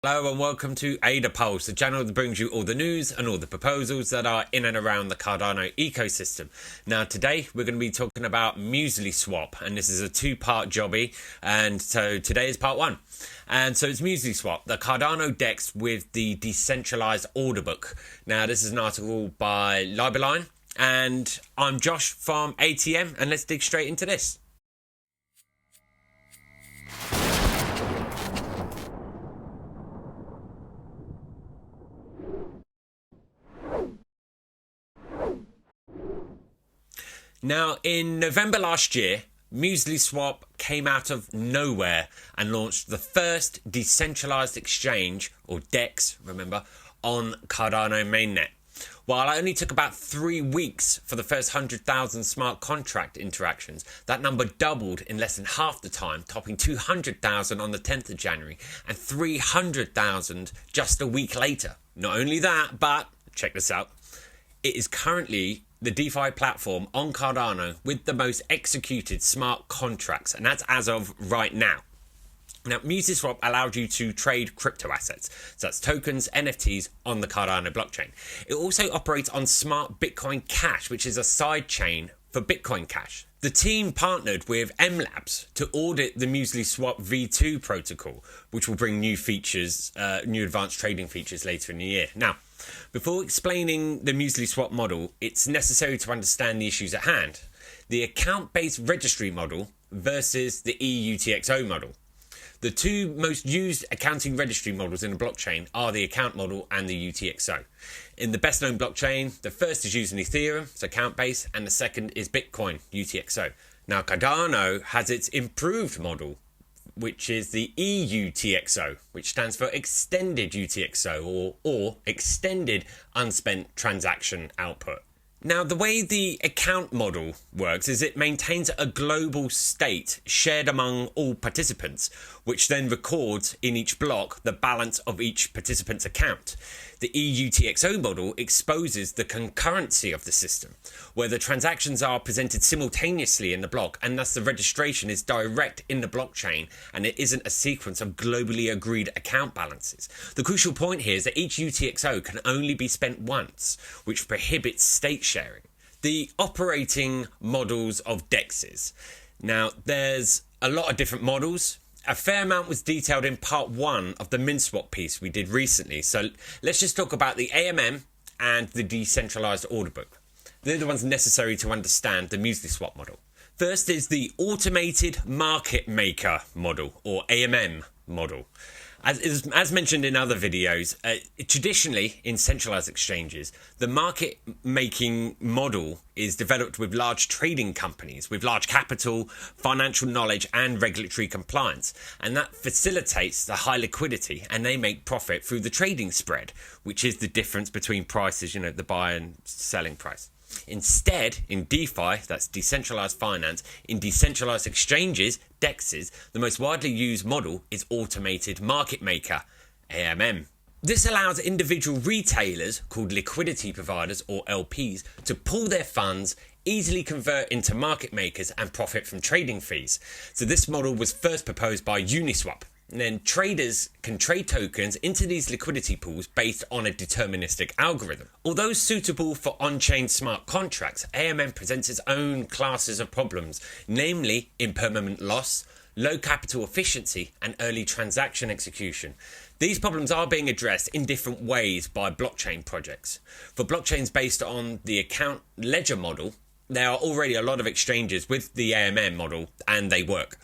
Hello and welcome to AdaPulse, the channel that brings you all the news and all the proposals that are in and around the Cardano ecosystem. Now today we're going to be talking about MuesliSwap, and this is a two-part jobby, and so today is part one. And so it's MuesliSwap, the Cardano DEX with the Decentralized order book. Now this is an article by LIBERLION, and I'm Josh from ATM, and let's dig straight into this. Now, in November last year, MuesliSwap came out of nowhere and launched the first decentralized exchange, or DEX, remember, on Cardano mainnet. While it only took about 3 weeks for the first 100,000 smart contract interactions, that number doubled in less than half the time, topping 200,000 on the 10th of January and 300,000 just a week later. Not only that, but check this out, it is currently the DeFi platform on Cardano with the most executed smart contracts, and that's as of right now. Now, MuesliSwap allowed you to trade crypto assets, so that's tokens, NFTs on the Cardano blockchain. It also operates on smart Bitcoin Cash, which is a sidechain for Bitcoin Cash. The team partnered with MLabs to audit the MuesliSwap v2 protocol, which will bring new features, new advanced trading features later in the year. Now, before explaining the MuesliSwap model, it's necessary to understand the issues at hand. The account-based registry model versus the eUTxO model. The two most used accounting registry models in a blockchain are the account model and the eUTxO. In the best-known blockchain, the first is using Ethereum, it's account-based, and the second is Bitcoin, eUTxO. Now, Cardano has its improved model, which is the eUTxO, which stands for Extended UTxO, or Extended Unspent Transaction Output. Now, the way the account model works is it maintains a global state shared among all participants, which then records in each block the balance of each participant's account. The eUTxO model exposes the concurrency of the system, where the transactions are presented simultaneously in the block, and thus the registration is direct in the blockchain, and it isn't a sequence of globally agreed account balances. The crucial point here is that each UTxO can only be spent once, which prohibits state sharing. The operating models of DEXs. Now, there's a lot of different models. A fair amount was detailed in part one of the MuesliSwap piece we did recently. So let's just talk about the AMM and the Decentralized order book. They're the ones necessary to understand the MuesliSwap model. First is the Automated Market Maker model, or AMM model. As mentioned in other videos, traditionally in centralized exchanges, the market making model is developed with large trading companies with large capital, financial knowledge and regulatory compliance, and that facilitates the high liquidity, and they make profit through the trading spread, which is the difference between prices, the buy and selling price. Instead, in DeFi, that's decentralized finance, in decentralized exchanges, DEXs, the most widely used model is Automated Market Maker, AMM. This allows individual retailers, called liquidity providers or LPs, to pool their funds, easily convert into market makers and profit from trading fees. So this model was first proposed by Uniswap. And then traders can trade tokens into these liquidity pools based on a deterministic algorithm. Although suitable for on-chain smart contracts, AMM presents its own classes of problems, namely impermanent loss, low capital efficiency, and early transaction execution. These problems are being addressed in different ways by blockchain projects. For blockchains based on the account ledger model, there are already a lot of exchanges with the AMM model, and they work.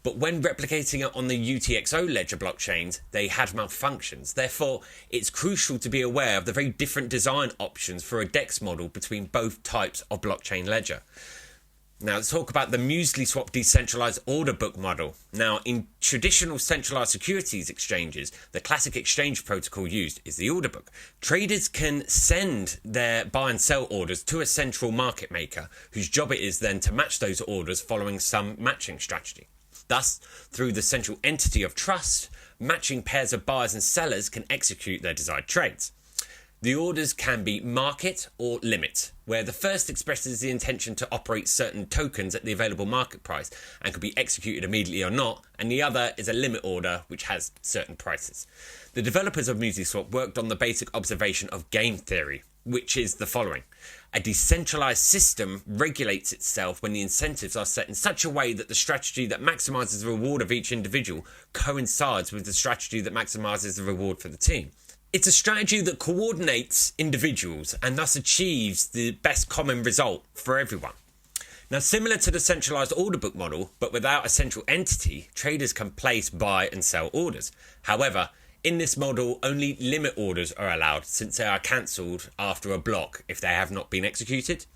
But when replicating it on the eUTxO ledger blockchains, they had malfunctions. Therefore, it's crucial to be aware of the very different design options for a DEX model between both types of blockchain ledger. Now, let's talk about the MuesliSwap decentralized order book model. Now, in traditional centralized securities exchanges, the classic exchange protocol used is the order book. Traders can send their buy and sell orders to a central market maker, whose job it is then to match those orders following some matching strategy. Thus, through the central entity of trust, matching pairs of buyers and sellers can execute their desired trades. The orders can be market or limit, where the first expresses the intention to operate certain tokens at the available market price and can be executed immediately or not, and the other is a limit order which has certain prices. The developers of MuesliSwap worked on the basic observation of game theory, which is the following. A decentralized system regulates itself when the incentives are set in such a way that the strategy that maximizes the reward of each individual coincides with the strategy that maximizes the reward for the team. It's a strategy that coordinates individuals and thus achieves the best common result for everyone. Now, similar to the centralized order book model, but without a central entity, traders can place, buy and sell orders. However, in this model, only limit orders are allowed since they are cancelled after a block if they have not been executed.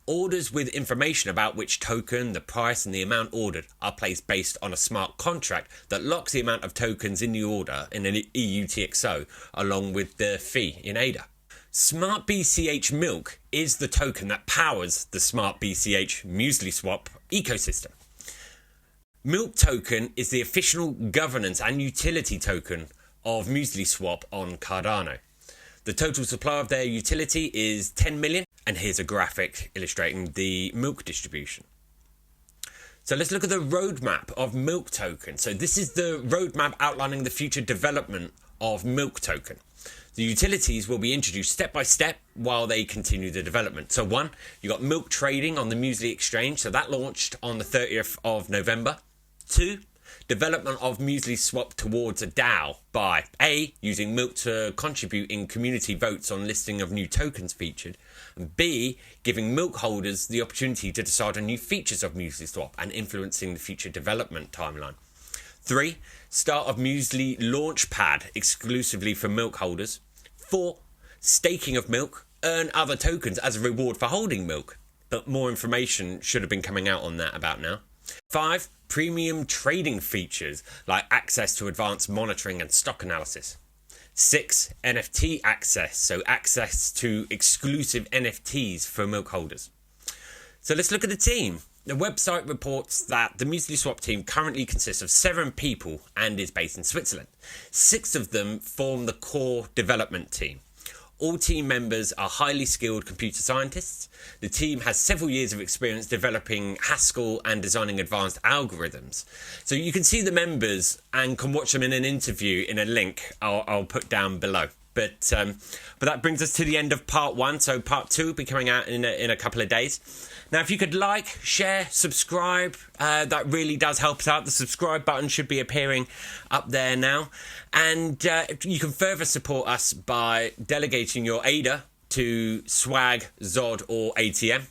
Orders with information about which token, the price and the amount ordered are placed based on a smart contract that locks the amount of tokens in the order in an eUTxO along with the fee in ADA. Smart BCH Milk is the token that powers the Smart BCH MuesliSwap ecosystem. Milk token is the official governance and utility token of MuesliSwap on Cardano. The total supply of their utility is 10 million, and here's a graphic illustrating the milk distribution. So let's look at the roadmap of Milk token. So this is the roadmap outlining the future development of Milk token. The utilities will be introduced step by step while they continue the development. So one, you got Milk trading on the Muesli exchange. So that launched on the 30th of November. Two, development of MuesliSwap towards a DAO by A, using Milk to contribute in community votes on listing of new tokens featured, and B, giving Milk holders the opportunity to decide on new features of MuesliSwap and influencing the future development timeline. 3, start of Muesli Launchpad exclusively for Milk holders. 4, staking of Milk, earn other tokens as a reward for holding Milk, but more information should have been coming out on that about now. 5, premium trading features like access to advanced monitoring and stock analysis. 6, NFT access, so access to exclusive NFTs for Milk holders. So let's look at the team. The website reports that the MuesliSwap team currently consists of 7 people and is based in Switzerland. 6 of them form the core development team. All team members are highly skilled computer scientists. The team has several years of experience developing Haskell and designing advanced algorithms. So you can see the members and can watch them in an interview in a link I'll put down below. But that brings us to the end of part 1. So part 2 will be coming out in a couple of days. Now, if you could like, share, subscribe, that really does help us out. The subscribe button should be appearing up there now. And you can further support us by delegating your ADA to Swag, Zod or ATM.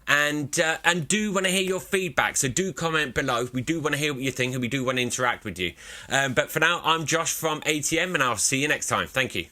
And do want to hear your feedback, so do comment below. We do want to hear what you think and we do want to interact with you. But for now, I'm Josh from ATM and I'll see you next time. Thank you.